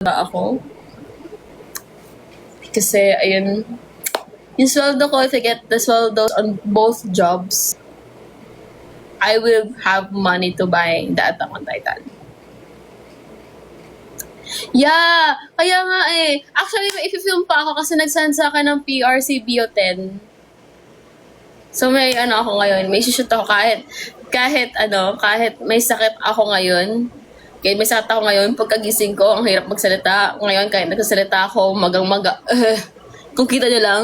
ba ako? Kasi, ayun, yung sweldo ko, if I get the sweldo on both jobs, I will have money to buy the Attack on Titan. Yeah! Kaya nga eh. Actually, may i-film pa ako kasi nag-send sa akin ng PR si Bio10. So may ano ako ngayon, may shoot ako kahit may sakit ako ngayon. Kahit may sakit ako ngayon, pagkagising ko, ang hirap magsalita. Ngayon, kahit nagsasalita ako, magang-maga. Kung kita nyo lang,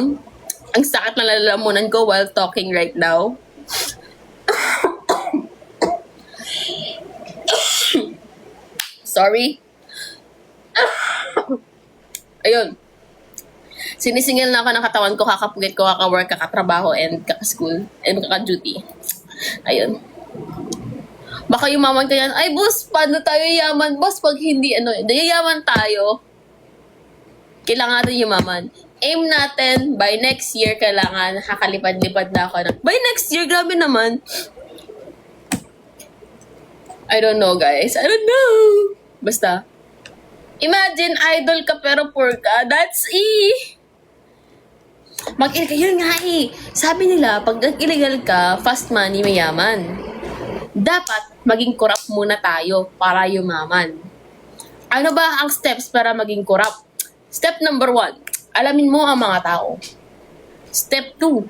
ang sakit na lalamunan ko while talking right now. Sorry. Ayun. Sinisingil na ako ng katawan ko, kakapugit ko, kaka-work, kakatrabaho, and kaka-school, and kaka-duty. Ayun. Baka yumaman ka yan, ay boss, paano tayo yaman? Boss, pag hindi, yayaman tayo, kailangan natin yumaman. Aim natin, by next year, kailangan, kakalipad-lipad na ako. By next year, grabe naman. I don't know, guys. I don't know. Basta, imagine, idol ka pero poor ka. That's Mag-illegal, yun nga Sabi nila, pag illegal ka, fast money, mayaman. Dapat, maging corrupt muna tayo para yumaman. Ano ba ang steps para maging corrupt? Step number 1, alamin mo ang mga tao. Step 2,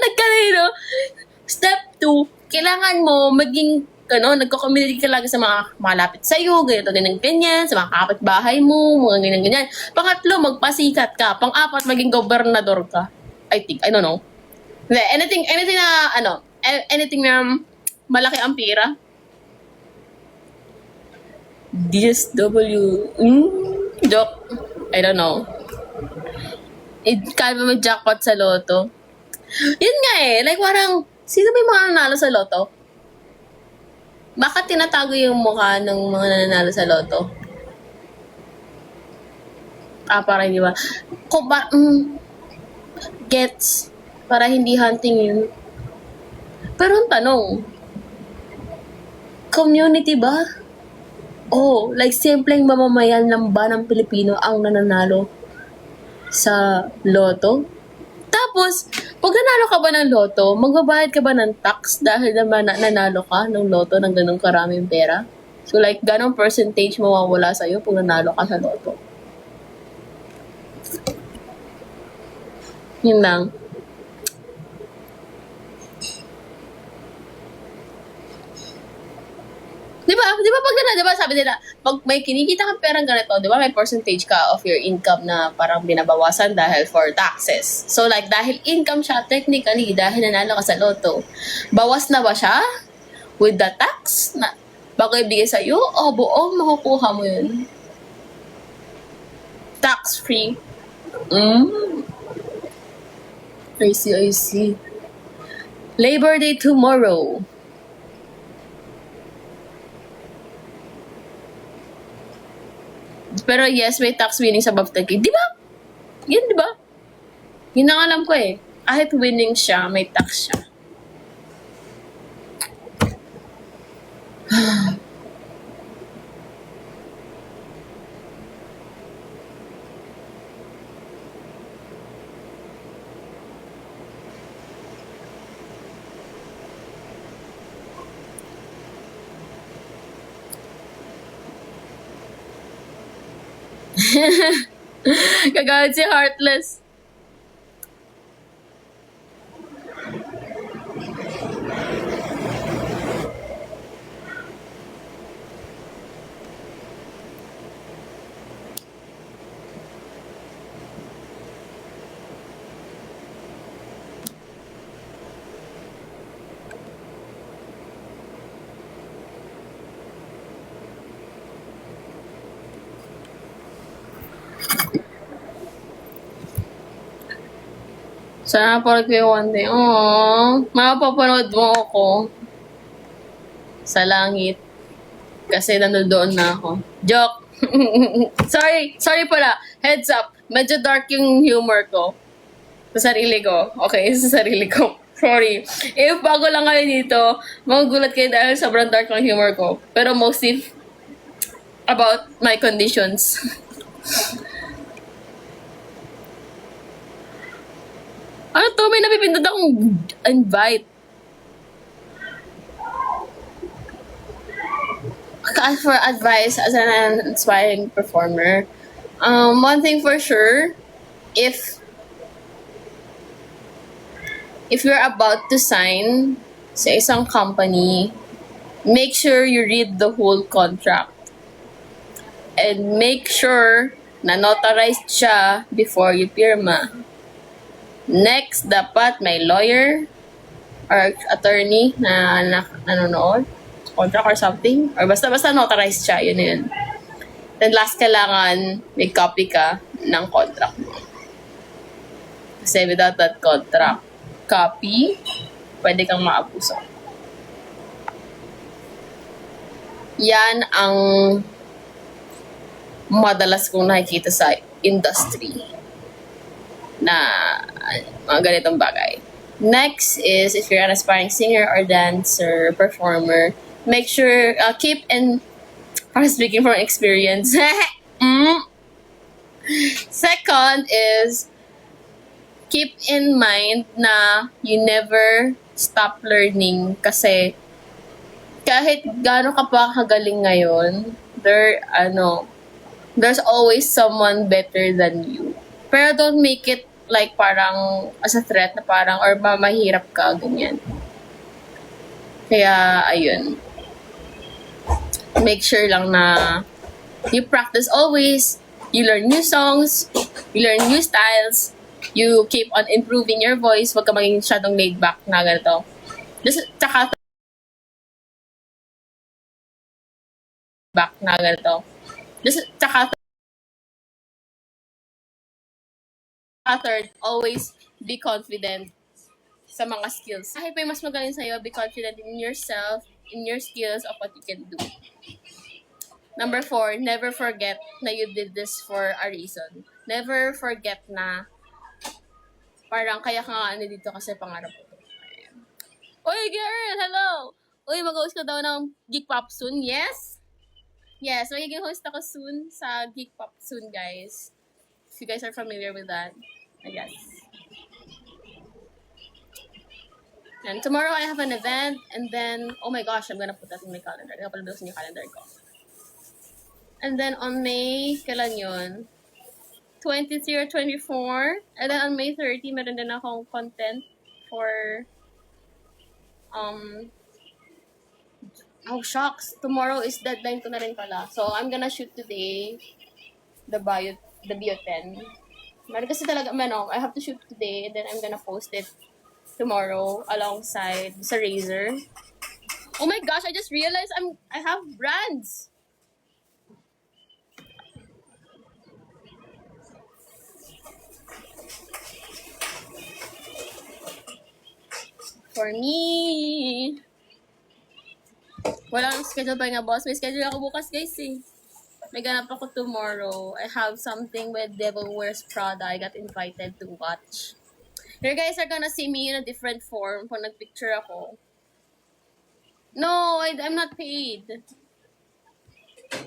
nagkalino. Step 2, kailangan mo maging nagko-community ka lagi sa mga malapit sa'yo, ganyan, sa mga kapitbahay mo, mga ganyan. Pangatlo, magpasikat ka. Pang-apat, maging gobernador ka. I don't know. Anything na malaki ang pira. DSW. Joke. I don't know. Kaya mo jackpot sa loto. Yun nga like parang, sino ba yung mga nanalo sa loto? Bakit tinatago yung mukha ng mga nananalo sa loto? Para hindi ba? Gets. Para hindi hunting yun. Pero ang tanong, community ba? Like simpleng mamamayan lang ba ng Pilipino ang nananalo sa loto? Tapos, pag nanalo ka ba ng loto, magbabayad ka ba ng tax dahil naman nanalo ka ng loto ng ganung karaming pera? So like, ganong percentage mawawala sa'yo pag nanalo ka sa loto? Yun lang. Di ba pag sabi nila, pag may kinikita kang perang ganito, di ba may percentage ka of your income na parang binabawasan dahil for taxes. So like, dahil income siya, technically, dahil nanalo ka sa loto, bawas na ba siya with the tax na bago ibigay sa'yo? O buong makukuha mo yun? Tax-free. I see. Labor Day tomorrow. Pero yes, may tax winnings above 10K. Di ba? Yun, di ba? Yun ang alam ko Kahit winning siya, may tax siya. Kagalit si Heartless. Sana parang kayo one day. Mapapanood mo ako sa langit. Kasi nandoon na ako. Joke! Sorry pala. Heads up. Medyo dark yung humor ko. Sa sarili ko. Okay, sa sarili ko. Sorry. If bago lang kayo dito, magugulat kayo dahil sobrang dark ng humor ko. Pero mostly, about my conditions. Ano to? May napipindot akong invite. As for advice as an aspiring performer, one thing for sure, if you're about to sign sa isang company, make sure you read the whole contract. And make sure na notarized siya before you pirma. Next, dapat may lawyer or attorney na nanonood, contract or something, or basta notarized siya, yun. Then last, kailangan may copy ka ng contract mo. Kasi without that contract copy, pwede kang maabuso. Yan ang madalas kong nakikita sa industry na mga ganitong bagay. Next is, if you're an aspiring singer or dancer, performer, make sure, keep in, para speaking from experience, Second is, keep in mind na you never stop learning kasi kahit gaano ka pa kagaling ngayon, there's always someone better than you. Pero don't make it like parang as a threat na parang or mahirap ka, ganyan. Kaya, ayun. Make sure lang na you practice always, you learn new songs, you learn new styles, you keep on improving your voice, wag ka maging masyadong laid back na ganito. Third, always be confident sa mga skills. Kahit may mas magaling sa'yo, be confident in yourself, in your skills of what you can do. Number 4, never forget na you did this for a reason. Never forget na parang kaya ka nga dito kasi pangarap ko. Uy, girl! Hello! Uy, mag-host ka daw ng Geek Pop soon? Yes? Yes, magiging host ako soon sa Geek Pop soon, guys. If you guys are familiar with that. Yes. And tomorrow I have an event, and then, oh my gosh, I'm gonna put that in my calendar. Nakapalabas yung calendar ko. And then on May, kailan yun? 23 or 24. And then on May 30, meron din akong content for, oh shucks, tomorrow is deadline ko na rin pala. So I'm gonna shoot today, the bio 10. Meron kasi talaga, I have to shoot today, and then I'm gonna post it tomorrow alongside sa Razer. Oh my gosh, I just realized I have brands. For me, walang schedule pa nga boss. May schedule ako bukas, guys, eh. May ganap ako tomorrow. I have something with Devil Wears Prada. I got invited to watch. You guys are gonna see me in a different form kung nagpicture ako. No, I'm not paid.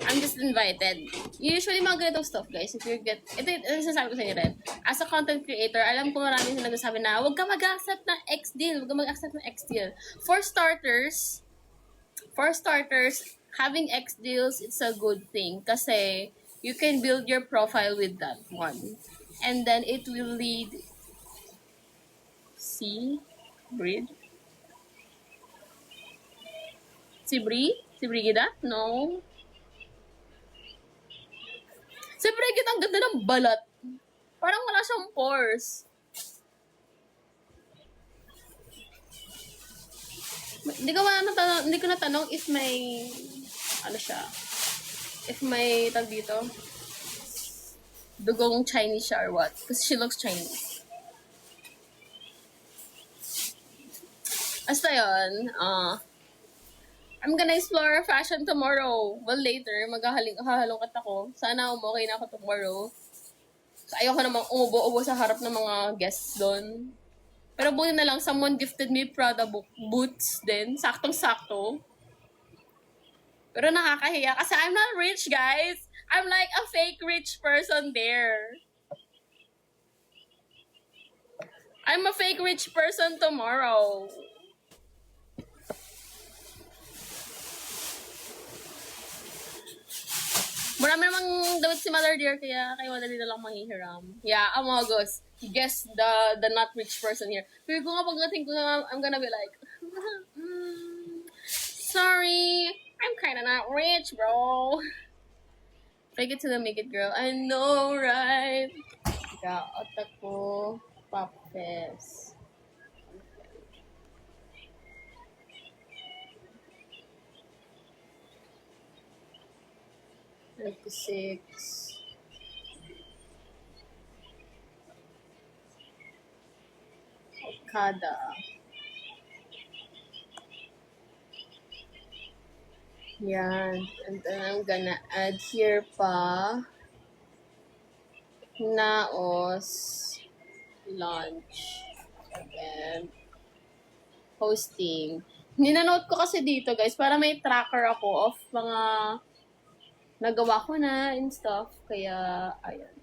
I'm just invited. Usually mga ganitong stuff, guys. If you get, ito sasabi ko sa inyo rin. As a content creator, alam ko maraming nagsasabi na, huwag ka mag-accept ng X-deal. Huwag ka mag-accept ng X-deal. For starters, having X deals, it's a good thing kasi you can build your profile with that one. And then it will lead... Si Brie? Si Brigida? No. Si Brigida, ang ganda ng balat. Parang wala siyang pores. Hindi ko natanong if may if may tag dito dugong Chinese siya or what, because she looks Chinese. Basta yun, I'm gonna explore fashion tomorrow. Well, later, hahalungkat ako. Sana okay na ako tomorrow. So, ayoko namang umubo-ubo sa harap ng mga guests doon. Pero buti na lang, someone gifted me Prada boots din. Saktong-sakto. Pero nakakahiya kasi I'm not rich, guys. I'm like a fake rich person there. I'm a fake rich person tomorrow. Marami namang damit si Mother Dear, kaya kayo madali na lang manghihiram. Yeah, Amogos. Guess the not rich person here. Pero ko nga pagdating ko nga, I'm gonna be like, sorry, I'm kinda not rich, bro. Fake it till you make it, girl. I know, right? Yeah, Otaku Pop Fest. 36. Okada. Yan. And then I'm gonna add here pa Naos Launch. And hosting. Ninanote ko kasi dito, guys, para may tracker ako of mga nagawa ko na and stuff. Kaya, ayan.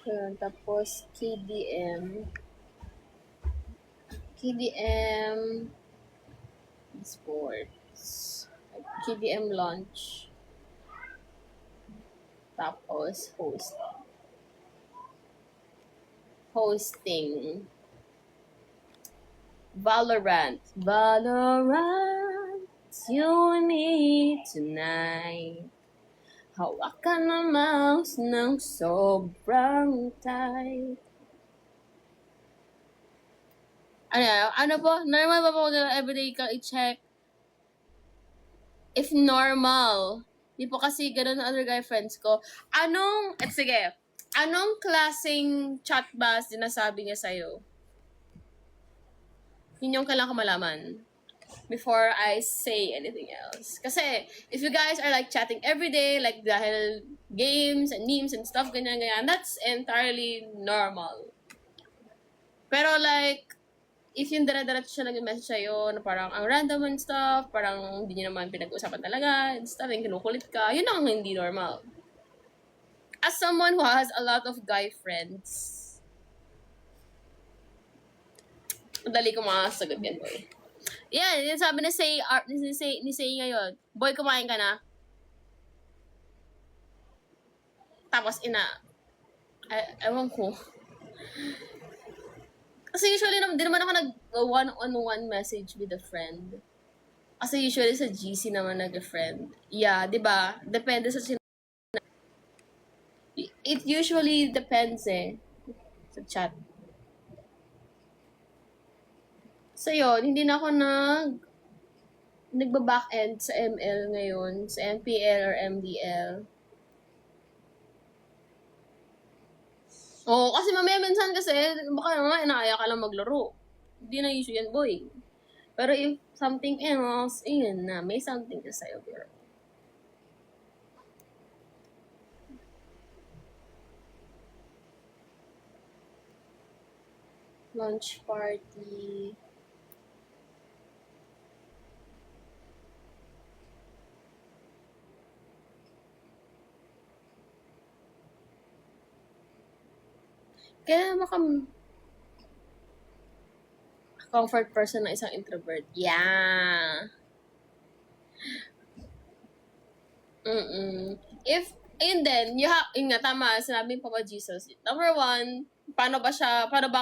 Ayan, tapos KDM Sports. KDM launch. Tapos hosting. Valorant, you and me tonight. Hawakan na mouse ng sobrang tight. Ano po? Normal ba po everyday ka i-check? If normal. Di po kasi ganun na other guy friends ko. Sige. Anong klaseng chat ba sinasabi niya sa'yo? Yun yung kailangan ko malaman before I say anything else. Kasi, if you guys are like chatting every day, like dahil games and memes and stuff, ganyan, that's entirely normal. Pero like, if yung dire-diretso siya nag-message sa'yo na parang ang random and stuff, parang hindi niyo naman pinag-uusapan talaga and stuff, yung kinukulit ka, yun ang hindi normal. As someone who has a lot of guy friends, madali ko makasagot yan, boy. Yan, yung sabi ni Say ngayon, boy, kumain ka na? Tapos ewan ko. Kasi usually, di naman ako nag-one-on-one message with a friend. Kasi usually sa GC naman nag-friend. Yeah, di ba? Depende sa it usually depends sa chat. So yun, hindi na ako nagba-backend sa ML ngayon, sa MPL or MDL. Oo, kasi mamaya minsan kasi, baka naman inaaya ka lang maglaro. Hindi na issue yan, boy. Pero if something else, yun na, may something ka sa'yo, girl. Launch party. Kaya comfort person na isang introvert. Yeah. And then, yun nga, tama, sinabi ni Papa Jesus. Number one, paano ba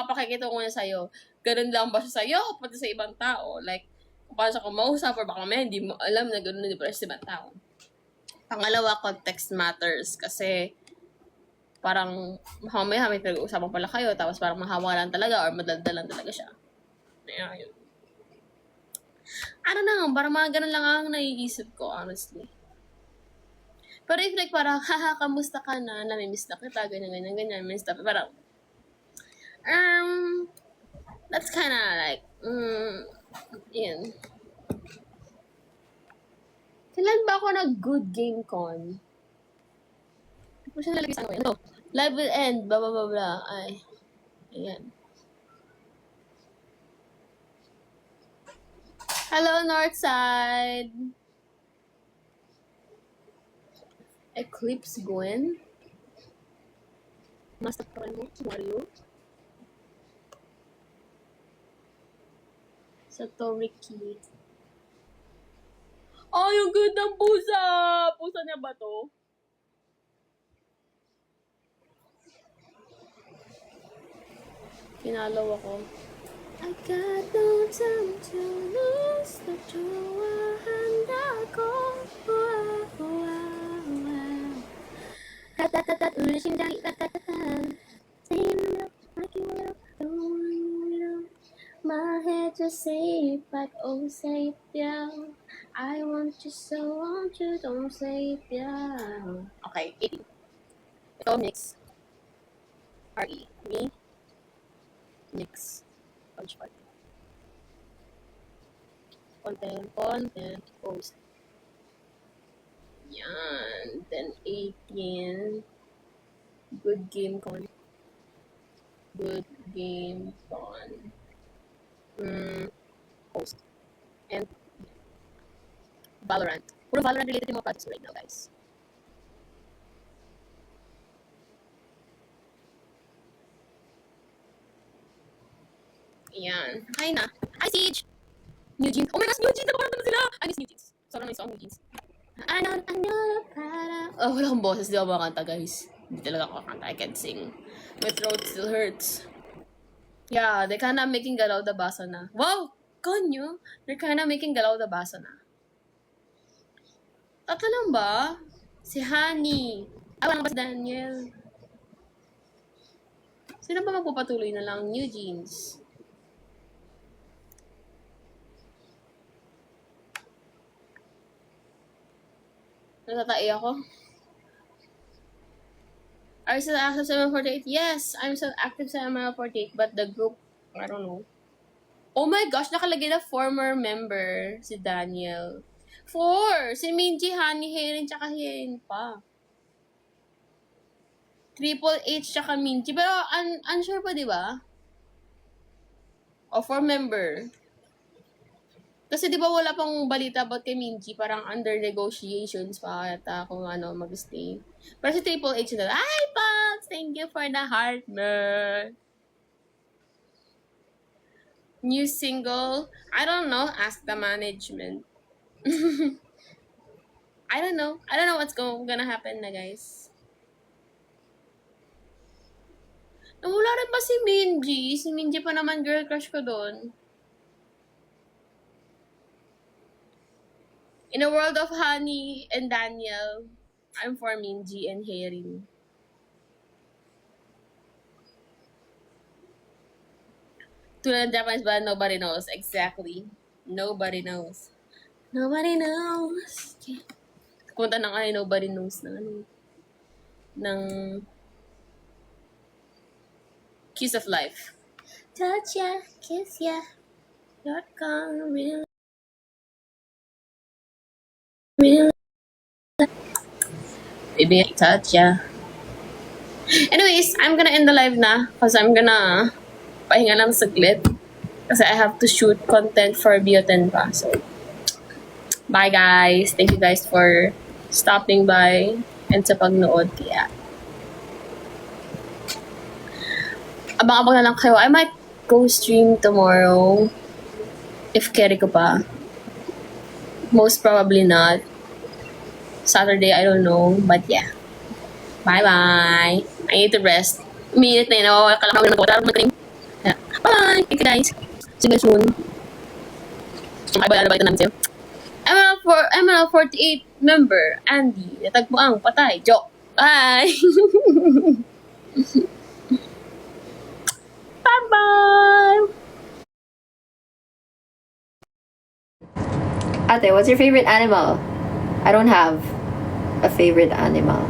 pakikitungo niya sa'yo? Ganun lang ba siya sa'yo o pati sa ibang tao? Like, paano siya kumausap or baka may hindi mo alam na ganun na pala sa ibang tao. Pangalawa, context matters. Kasi, parang mamaya may pinag-uusapan pala kayo tapos parang mahawa lang talaga or madaldal lang talaga siya. Ayun. Ano na, parang mga ganun lang ang naiisip ko, honestly. Pero if like parang, haha, kamusta ka na, namimiss na kita, ganyan, may stuff, parang, that's kinda like, yun. Kailan ba ako nag-good game con? Hindi ko siya nalagay sa ano. Live will end, blah, blah, blah, blah. Ay. Ayan. Hello, Northside. Eclipse Gwen. Master Primo, Mario. Satoriki. Oh, yung good ng pusa! Pusa niya ba to? Pinalaw ako. I got no time to lose. Nagjowahan ako. Wow, wow, wow. Tat-tat-tat, ulit simdang tat-tat-tat. Sa'yo naman ako, aking wala. My head just say it, but oh, say it down. I want you so, want you, don't say it down. Okay, 18. Ito, mix. R-E. Me. Mix. Punch part. Content, post. Yan. Then 18. Good game con. Good game con. Post. And Valorant. Puro Valorant related yung mga projects right now, guys. Ayan. Hi na. Hi, Siege! New Jeans. Oh my gosh, New Jeans! Nakaparang na sila! I miss New Jeans. Sobrang miss ako New Jeans. Ano, para... Oh, wala akong boses. Di ako makakanta, guys. Hindi talaga ako kakanta. I can't sing. My throat still hurts. Yeah, they're kinda making galaw the basa na. Wow! Kanyo! They're kinda making galaw the basa na. Tatlo lang ba? Si Honey. Wala ba si Daniel? Sino ba magpapatuloy na lang? New Jeans. Natatai ako. Are you still active sa ML48? Yes, I'm still active sa ML48, but the group, I don't know. Oh my gosh, nakalagay na former member si Daniel. 4! Si Minji, Honey, Herin, tsaka Herin pa. Triple H, tsaka Minji. Pero unsure pa, di ba? O, 4 member. Kasi di ba wala pang balita about kay Minji, parang under negotiations pa yata kung ano mag-stay. Pero si Triple H na, hi Pops! Thank you for the heart, man. New single? I don't know. Ask the management. I don't know. I don't know what's gonna happen na, guys. Nawala rin ba si Minji? Si Minji pa naman girl crush ko doon. In a world of Honey and Daniel, I'm for Minji and Herin. Tulad ng Japanese ba, nobody knows. Exactly. Nobody knows. Nobody knows. Kunta ng ay, nobody knows na ano. Ng Kiss of Life. Touch ya, kiss ya, you're gone real. Baby, touch ya. Anyways, I'm gonna end the live na because I'm gonna pahinga lang saglit kasi I have to shoot content for Bioten pa. So, bye guys. Thank you guys for stopping by and sa pagnood. Kaya, abang-abang na lang kayo. I might go stream tomorrow if carry ko pa. Most probably not. Saturday, I don't know. But yeah. Bye-bye. I need to rest. Minute na yun. Nawawala ka lang naman ko. Yeah. Bye! Thank you guys. See you guys soon. Ay, ba namin sa'yo? ML48 member, Andy. Natagpo ang patay. Joke. Bye! Bye-bye! Ate, what's your favorite animal? I don't have a favorite animal.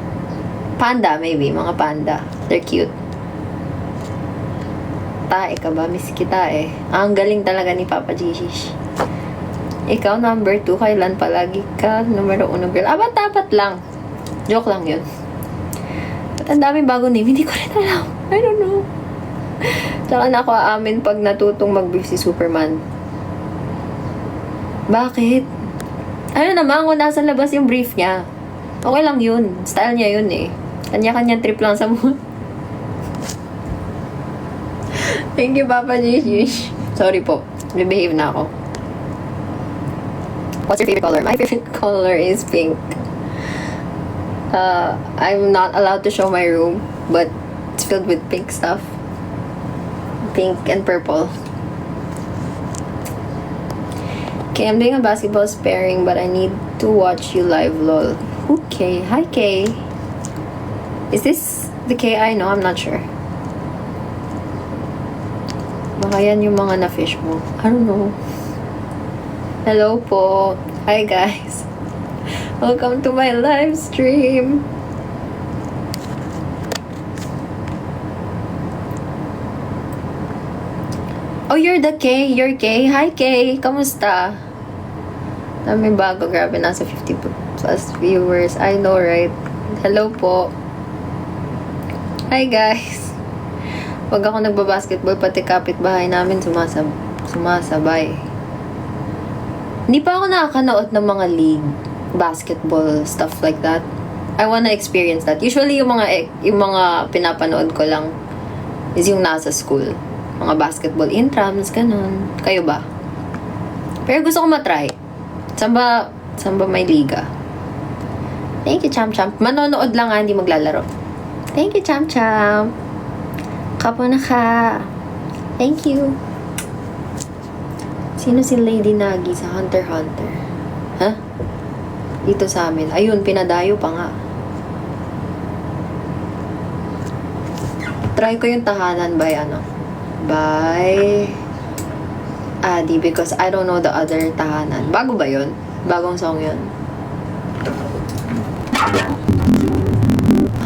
Panda, maybe. Mga panda. They're cute. Tae ka ba? Miss kita eh. Ang galing talaga ni Papa Jesus. Ikaw, number 2. Kailan palagi ka? Numero 1, girl. Ba't dapat lang? Joke lang yun. Ba't ang daming bago name? Hindi ko rin alam. I don't know. Tsaka na ako aamin pag natutong mag-beef si Superman. Bakit? Ano naman kung nasa labas yung brief niya? Okay lang yun. Style niya yun eh. Kanya-kanyang trip lang sa buhay. Thank you, Papa Gishish. Sorry po. Behave na ako. What's your favorite color? My favorite color is pink. I'm not allowed to show my room, but it's filled with pink stuff. Pink and purple. Okay, I'm doing a basketball pairing, but I need to watch you live, lol. Okay, hi Kay. Is this the Kay I know? I'm not sure. Baka yan yung mga na-fish mo. I don't know. Hello po. Hi guys. Welcome to my live stream. Oh, you're the Kay. You're Kay. Hi Kay. Kamusta? Dami bago. Grabe, nasa 50 plus viewers. I know, right? Hello po. Hi guys. Pag ako nagbabasketball, pati kapitbahay namin sumasabay. Hindi pa ako nakakanood ng mga league, basketball, stuff like that. I wanna experience that. Usually, yung mga pinapanood ko lang is yung nasa school. Mga basketball intrams, ganun. Kayo ba? Pero gusto ko matry. Saan ba may liga? Thank you, Champ Champ. Manonood lang hindi maglalaro. Thank you, Champ Champ. Kapo na ka. Thank you. Sino si Lady Nagi sa Hunter x Hunter? Ha? Dito sa amin. Ayun, pinadayo pa nga. Try ko yung tahanan by Adi, because I don't know the other tahanan. Bago ba yun? Bagong song yun.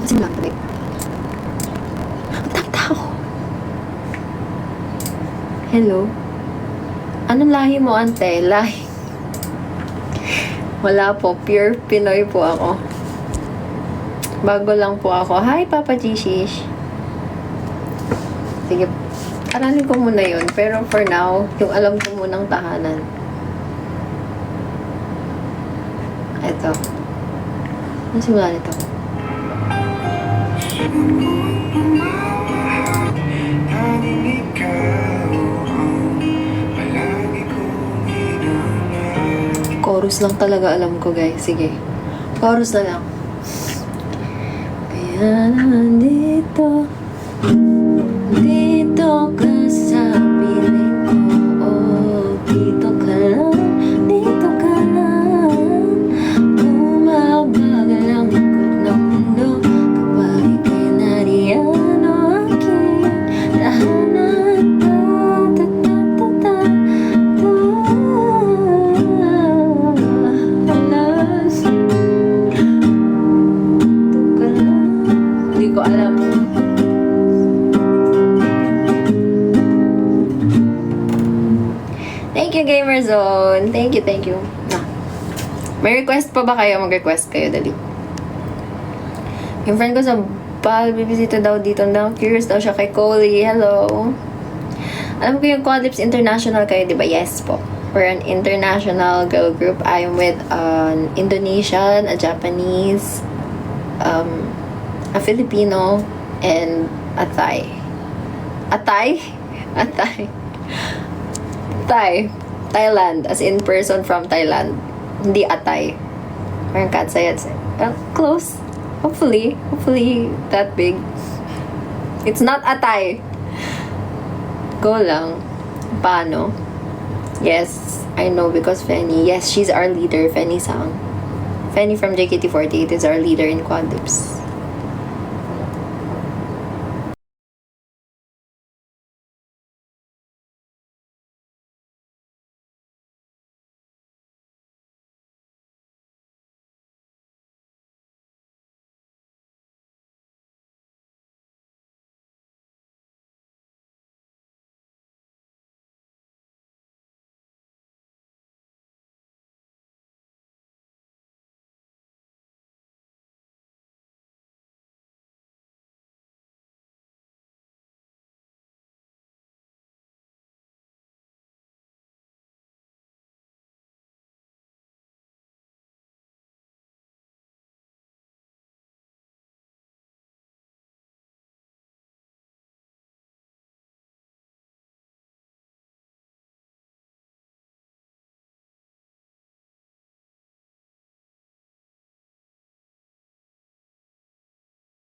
Kasi lang tabi. Ang tao. Hello? Anong lahi mo, ante? Lahi? Wala po. Pure Pinoy po ako. Bago lang po ako. Hi, Papa Gishish. Sige, aralin ko muna yun. Pero for now, yung alam ko munang tahanan. Ito. Ano simula nito? Chorus lang talaga alam ko, guys. Sige. Chorus na lang. Kaya nandito ka sa piling ko. Oh, dito ka lang. Bumabagal ang ikot ng mundo kapag ika'y nariyan o aking tahanan. Hindi ko alam. Thank you, Gamerzone. Thank you. May request pa ba kayo? Mag-request kayo, dali. Yung friend ko sa Bal, bibisita daw dito daw. Curious daw siya kay Coley. Hello. Alam ko yung Quadlips International kayo, di ba? Yes po. We're an international girl group. I'm with an Indonesian, a Japanese, a Filipino, and a Thai. A Thai? A Thai. Thai. Thailand. As in person from Thailand. Hindi Atay. Parang Katsayat. Close. Hopefully that big. It's not Atay. Go lang. Paano? Yes, I know because Fenny. Yes, she's our leader, Fenny Sang. Fenny from JKT48 is our leader in Quadlips.